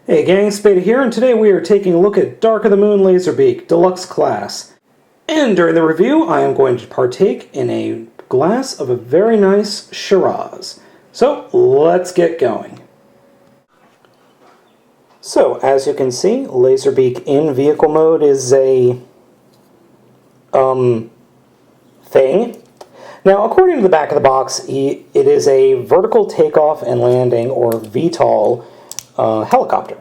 Hey gang, Spada here, and today we are taking a look at Dark of the Moon Laserbeak, Deluxe class. And during the review, I am going to partake in a glass of a very nice Shiraz. So, let's get going. So, as you can see, Laserbeak in vehicle mode is a thing. Now, according to the back of the box, it is a vertical takeoff and landing, or VTOL, helicopter.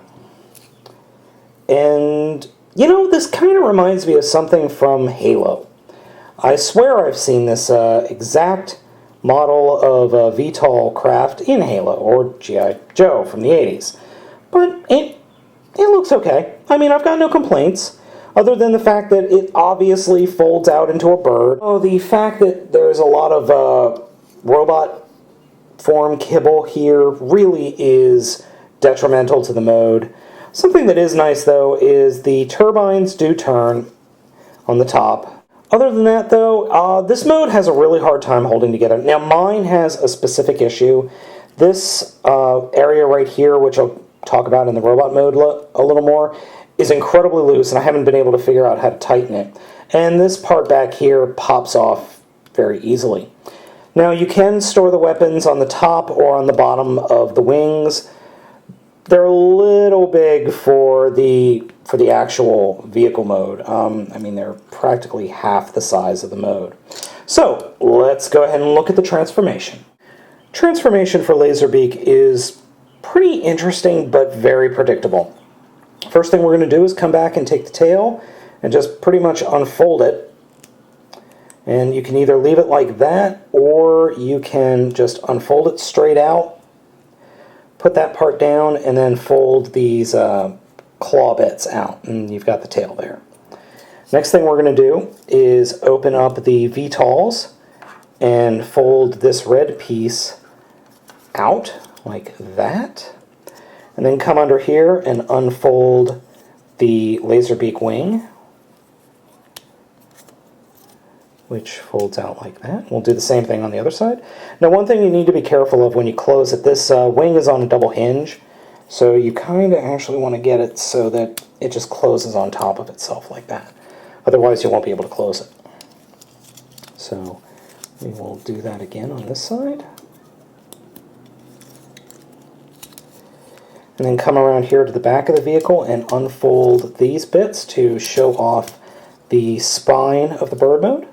And, you know, this kind of reminds me of something from Halo. I swear I've seen this exact model of a VTOL craft in Halo, or G.I. Joe from the 80s. But it looks okay. I mean, I've got no complaints, other than the fact that it obviously folds out into a bird. Oh, the fact that there's a lot of robot form kibble here really is detrimental to the mode. Something that is nice, though, is the turbines do turn on the top. Other than that, though, this mode has a really hard time holding together. Now, mine has a specific issue. This area right here, which I'll talk about in the robot mode a little more, is incredibly loose, and I haven't been able to figure out how to tighten it. And this part back here pops off very easily. Now, you can store the weapons on the top or on the bottom of the wings. They're a little big for the actual vehicle mode. I mean, they're practically half the size of the mode. So, let's go ahead and look at the transformation. Transformation for Laserbeak is pretty interesting, but very predictable. First thing we're going to do is come back and take the tail and just pretty much unfold it. And you can either leave it like that, or you can just unfold it straight out, put that part down, and then fold these claw bits out, and you've got the tail there. Next thing we're going to do is open up the VTOLs and fold this red piece out like that, and then come under here and unfold the Laserbeak wing, which folds out like that. We'll do the same thing on the other side. Now, one thing you need to be careful of when you close it, this wing is on a double hinge, so you kind of actually want to get it so that it just closes on top of itself like that. Otherwise, you won't be able to close it. So we will do that again on this side. And then come around here to the back of the vehicle and unfold these bits to show off the spine of the bird mode.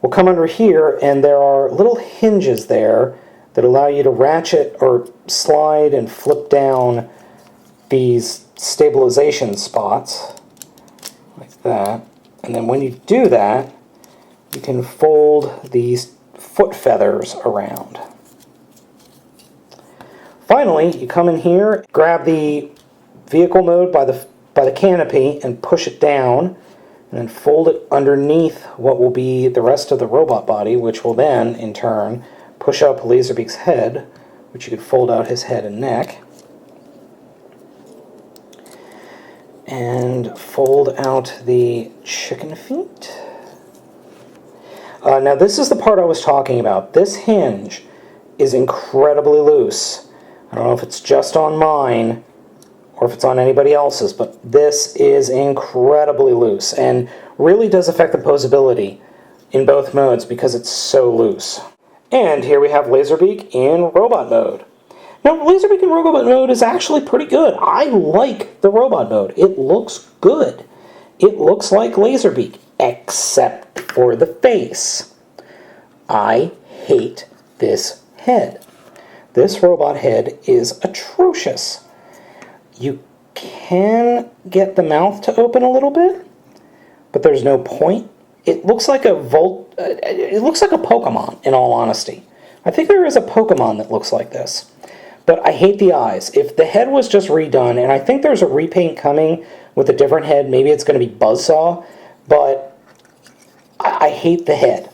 We'll come under here, and there are little hinges there that allow you to ratchet or slide and flip down these stabilization spots, like that. And then when you do that, you can fold these foot feathers around. Finally, you come in here, grab the vehicle mode by the canopy and push it down, and then fold it underneath what will be the rest of the robot body, which will then, in turn, push up Laserbeak's head, which you could fold out his head and neck, and fold out the chicken feet. Now, this is the part I was talking about. This hinge is incredibly loose. I don't know if it's just on mine or if it's on anybody else's, but this is incredibly loose and really does affect the posability in both modes because it's so loose. And here we have Laserbeak in robot mode. Now, Laserbeak in robot mode is actually pretty good. I like the robot mode. It looks good. It looks like Laserbeak, except for the face. I hate this head. This robot head is atrocious. You can get the mouth to open a little bit, but there's no point. It looks like a Pokemon, in all honesty. I think there is a Pokemon that looks like this. But I hate the eyes. If the head was just redone, and I think there's a repaint coming with a different head, maybe it's going to be Buzzsaw, but I hate the head.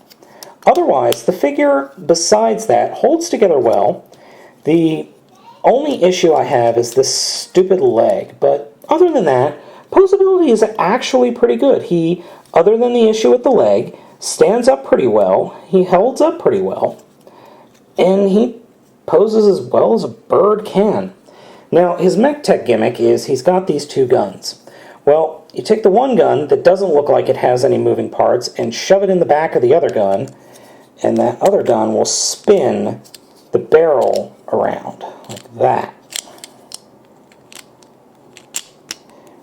Otherwise, the figure, besides that, holds together well. The only issue I have is this stupid leg, but other than that, posability is actually pretty good. He, other than the issue with the leg, stands up pretty well, he holds up pretty well, and he poses as well as a bird can. Now, his Mech-Tech gimmick is he's got these two guns. Well, you take the one gun that doesn't look like it has any moving parts and shove it in the back of the other gun, and that other gun will spin the barrel around, like that.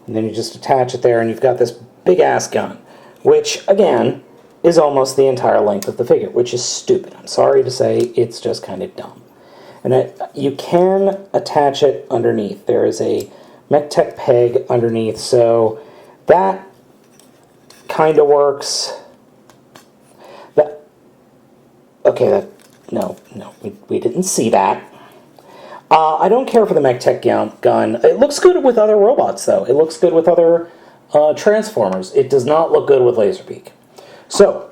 And then you just attach it there, and you've got this big-ass gun, which, again, is almost the entire length of the figure, which is stupid. I'm sorry to say, it's just kind of dumb. And you can attach it underneath. There is a Mech-Tech peg underneath, so that kind of works. No, we didn't see that. I don't care for the Mech-Tech gun. It looks good with other robots, though. It looks good with other Transformers. It does not look good with Laserbeak. So,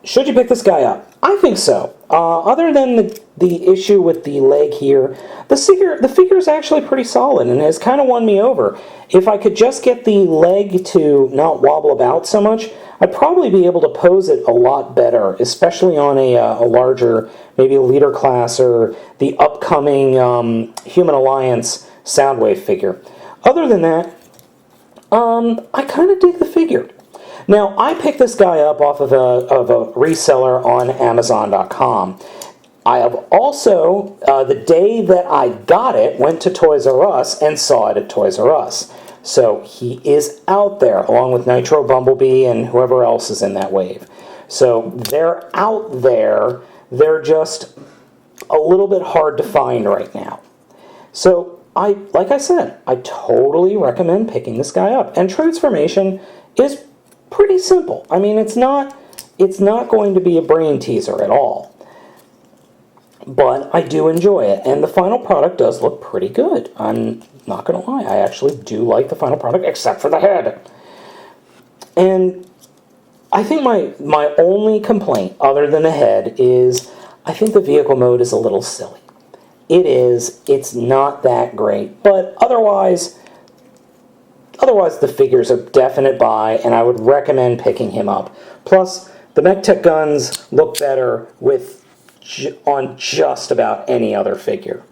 should you pick this guy up? I think so. Other than the issue with the leg here, the figure is actually pretty solid and has kind of won me over. If I could just get the leg to not wobble about so much, I'd probably be able to pose it a lot better, especially on a larger, maybe leader class or the upcoming Human Alliance Soundwave figure. Other than that, I kind of dig the figure. Now, I picked this guy up off of a reseller on Amazon.com. I have also, the day that I got it, went to Toys R Us and saw it at Toys R Us. So he is out there, along with Nitro Bumblebee and whoever else is in that wave. So they're out there. They're just a little bit hard to find right now. So, like I said, I totally recommend picking this guy up. And transformation is pretty simple. I mean, it's not going to be a brain teaser at all. But I do enjoy it, and the final product does look pretty good. I'm not going to lie, I actually do like the final product, except for the head. And I think my only complaint, other than the head, is I think the vehicle mode is a little silly. It's not that great, but otherwise the figure's a definite buy, and I would recommend picking him up. Plus, the Mech-Tech guns look better on just about any other figure.